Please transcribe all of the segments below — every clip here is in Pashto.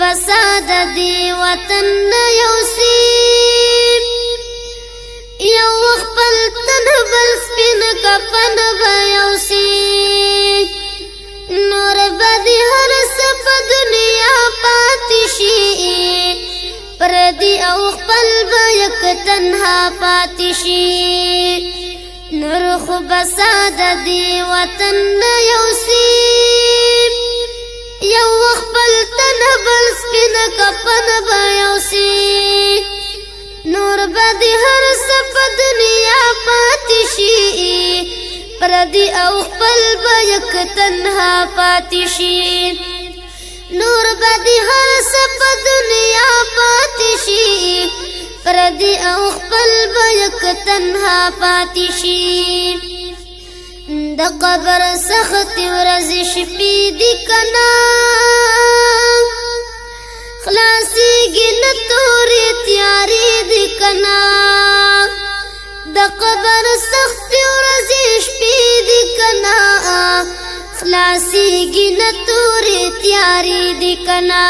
بساد دی وطن یوسی یو خپل تن بل سپین کفن بیوسی نور بدی هر سپ دنیا پاتشی پردی او خپل بیک تنها پاتشی نور خو بساد دی وطن یوسی یو خپل تن بل سپین کفن بیوسی نور بدی هر سپ دنیا پاتشی پردی او خپل بیک تنها پاتشی نور بدی هر سپ دنیا پاتشی پردی او خپل بیک تنها پاتشی د قبر سخت ورځ شپې دی کنا خلاصیږي نه تورې تیارې دی کنا د قبر سخت ورځ شپې دی کنا خلاصیږي نه تورې تیارې دی کنا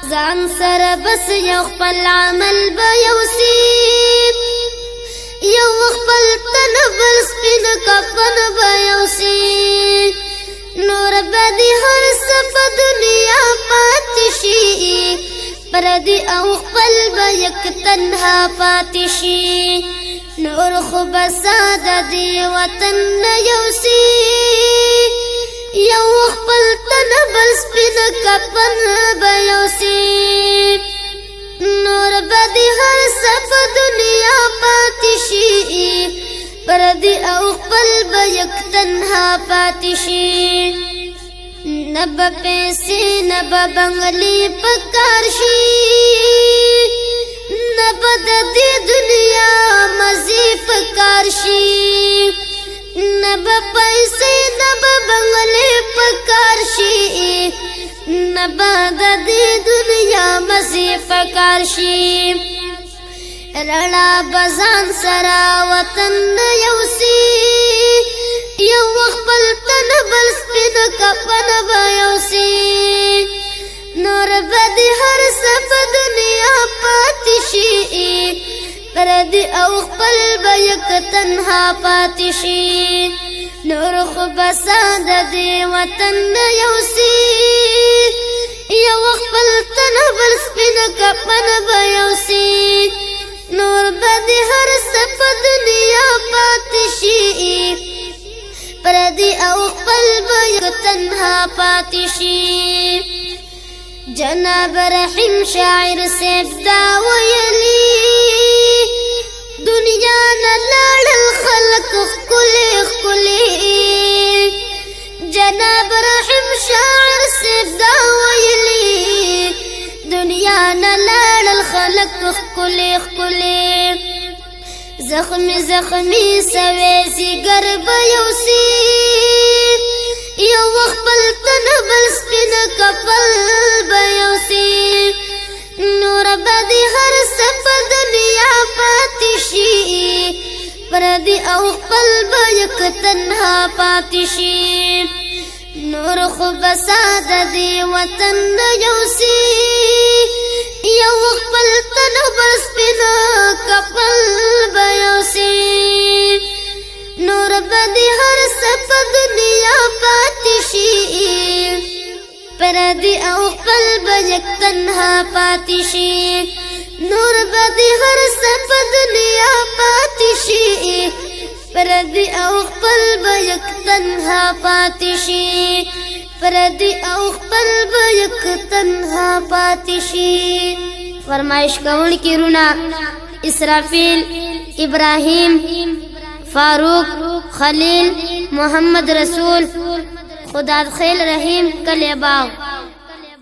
ځان سره بس یو خپل عمل به یوسي یو خپل تن بل سپین کفن بیوسی نور بدی هر سپ دنیا پاتشی پردی او خپل بیک تنها پاتشی نور خو بساد دی وطن یوسی یو خپل تن بل سپین کفن بیوسی نور بدی هر سپ دنیا پاتشی پردی او خپل بیک تنها پاتشی نب پیسی نب بنگلی پکارشی نب دی دنیا مزی پکارشی نب پیسی نب بنگلی پکارشی نب دی دنیا مزی پکارشی رڼا بزان سرا وطن یوسی یو خپل تن بل سپین کفن بیوسی نور بدی هر سپ دنیا پاتشی پردی او خپل بیک تنها پاتشی نور خو بساد دی وطن یوسی یو خپل تن بل سپین کفن بیوسی نور بدی هر سپ دنیا پاتشی پردی او خپل بیک تنها پاتشی جناب رحیم شاعر سیب دا ویلی دنیا نلاړ الخلق خکلی خکلی جناب رحیم شاعر سیب دا ویلی دنیا نلاړ الخلق خکلی خکلی زخمی زخمی سوی زیگر بیوسی یو خپل تن بل سپین کفل بیوسی نور بدی هر سپ دنیا پاتشی پردی او خپل بیک تنها پاتشی نور خو بساد دی وطن یوسی یو خپل تن بل سپین کفل بیوسی نور بدی هر سپ دنیا پاتشی پردی او خپل بیک تنها پاتشی نور بدی هر سپ دنیا پاتشی پردی او خپل بیک تنها پاتشی پردی او خپل بیک تنها پاتشی فرمائش کون کی رونا اسرافیل ابراہیم فاروق خلیل محمد رسول خدا خیل رحیم کلی باغ